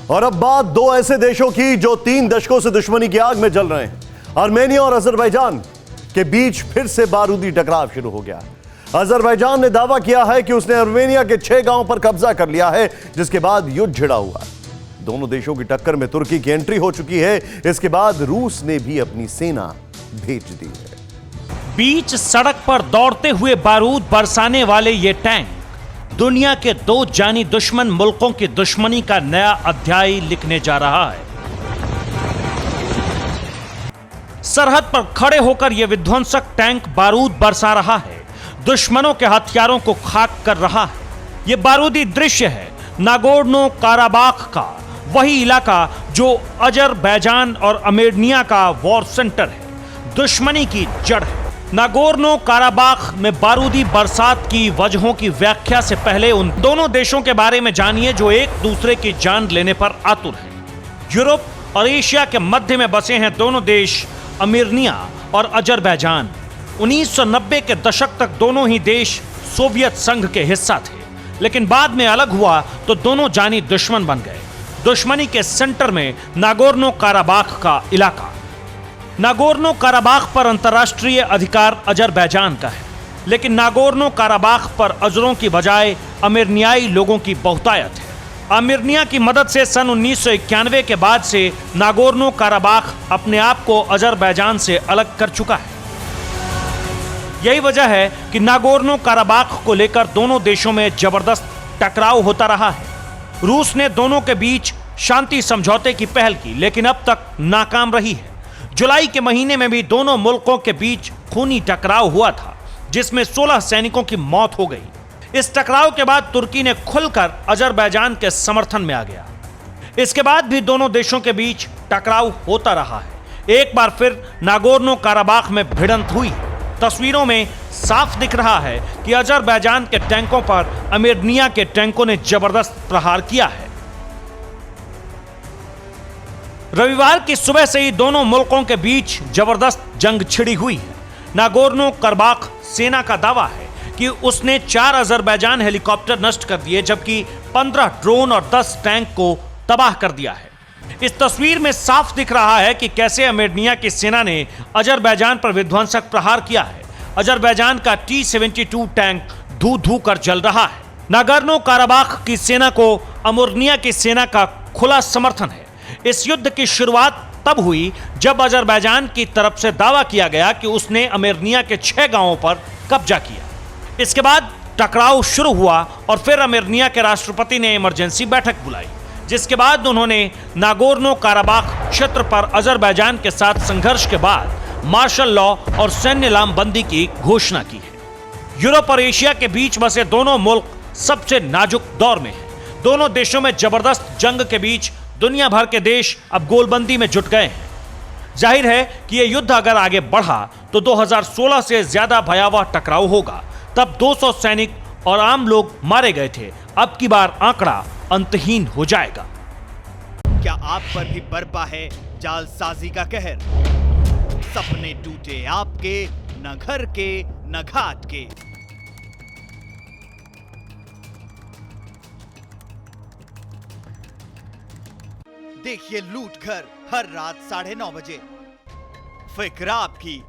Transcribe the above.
और अब बात दो ऐसे देशों की जो 3 दशकों से दुश्मनी की आग में जल रहे हैं। आर्मेनिया और अजरबैजान के बीच फिर से बारूदी टकराव शुरू हो गया। अजरबैजान ने दावा किया है कि उसने आर्मेनिया के 6 गांवों पर कब्जा कर लिया है, जिसके बाद युद्ध छिड़ा हुआ। दोनों देशों की टक्कर में तुर्की की एंट्री हो चुकी है। इसके बाद रूस ने भी अपनी सेना भेज दी है। बीच सड़क पर दौड़ते हुए बारूद बरसाने वाले ये टैंक दुनिया के 2 जानी दुश्मन मुल्कों की दुश्मनी का नया अध्याय लिखने जा रहा है। सरहद पर खड़े होकर यह विध्वंसक टैंक बारूद बरसा रहा है, दुश्मनों के हथियारों को खाक कर रहा है। यह बारूदी दृश्य है नागोर्नो काराबाख का, वही इलाका जो अजरबैजान और आर्मेनिया का वॉर सेंटर है, दुश्मनी की जड़ है। नागोर्नो काराबाख में बारूदी बरसात की वजहों की व्याख्या से पहले उन दोनों देशों के बारे में जानिए जो एक दूसरे की जान लेने पर आतुर हैं। यूरोप और एशिया के मध्य में बसे हैं दोनों देश आर्मेनिया और अजरबैजान। 1990 के दशक तक दोनों ही देश सोवियत संघ के हिस्सा थे, लेकिन बाद में अलग हुआ तो दोनों जानी दुश्मन बन गए। दुश्मनी के सेंटर में नागोर्नो काराबाख का इलाका। नागोर्नो काराबाख पर अंतर्राष्ट्रीय अधिकार अजरबैजान का है, लेकिन नागोर्नो काराबाख पर अजरों की बजाय आर्मेनियाई लोगों की बहुतायत है। आर्मेनिया की मदद से सन 1991 के बाद से नागोर्नो काराबाख अपने आप को अजरबैजान से अलग कर चुका है। यही वजह है कि नागोर्नो काराबाख को लेकर दोनों देशों में जबरदस्त टकराव होता रहा है। रूस ने दोनों के बीच शांति समझौते की पहल की, लेकिन अब तक नाकाम रही है। जुलाई के महीने में भी दोनों मुल्कों के बीच खूनी टकराव हुआ था, जिसमें 16 सैनिकों की मौत हो गई। इस टकराव के बाद तुर्की ने खुलकर अजरबैजान के समर्थन में आ गया। इसके बाद भी दोनों देशों के बीच टकराव होता रहा है। एक बार फिर नागोर्नो काराबाख में भिड़ंत हुई। तस्वीरों में साफ दिख रहा है कि अजरबैजान के टैंकों पर आर्मेनिया के टैंकों ने जबरदस्त प्रहार किया है। रविवार की सुबह से ही दोनों मुल्कों के बीच जबरदस्त जंग छिड़ी हुई है। नागोर्नो काराबाख सेना का दावा है कि उसने 4 अजरबैजान हेलीकॉप्टर नष्ट कर दिए, जबकि 15 ड्रोन और 10 टैंक को तबाह कर दिया है। इस तस्वीर में साफ दिख रहा है कि कैसे आर्मेनिया की सेना ने अजरबैजान पर विध्वंसक प्रहार किया है। अजरबैजान का T-72 टैंक धू धू कर जल रहा है। नागोर्नो काराबाख की सेना को आर्मेनिया की सेना का खुला समर्थन है। इस युद्ध की शुरुआत तब हुई जब अजरबैजान की तरफ से दावा किया गया कि उसने आर्मेनिया के 6 गांवों पर कब्जा किया। इसके बाद टकराव शुरू हुआ और फिर आर्मेनिया के राष्ट्रपति ने इमरजेंसी बैठक बुलाई, जिसके बाद उन्होंने नागोर्नो काराबाख क्षेत्र पर अजरबैजान के साथ संघर्ष के बाद मार्शल लॉ और सैन्य लामबंदी की घोषणा की है। यूरोप और एशिया के बीच बसे दोनों मुल्क सबसे नाजुक दौर में हैं। दोनों देशों में जबरदस्त जंग के बीच दुनिया भर के देश अब गोलबंदी में जुट गए हैं। जाहिर है कि यह युद्ध अगर आगे बढ़ा तो 2016 से ज्यादा भयावह टकराव होगा। तब 200 सैनिक और आम लोग मारे गए थे। अब की बार आंकड़ा अंतहीन हो जाएगा। क्या आप पर भी बरपा है जालसाजी का कहर? सपने टूटे आपके, न घर के न घाट के। देखिए लूट घर हर रात 9:30 बजे। फिक्र आपकी,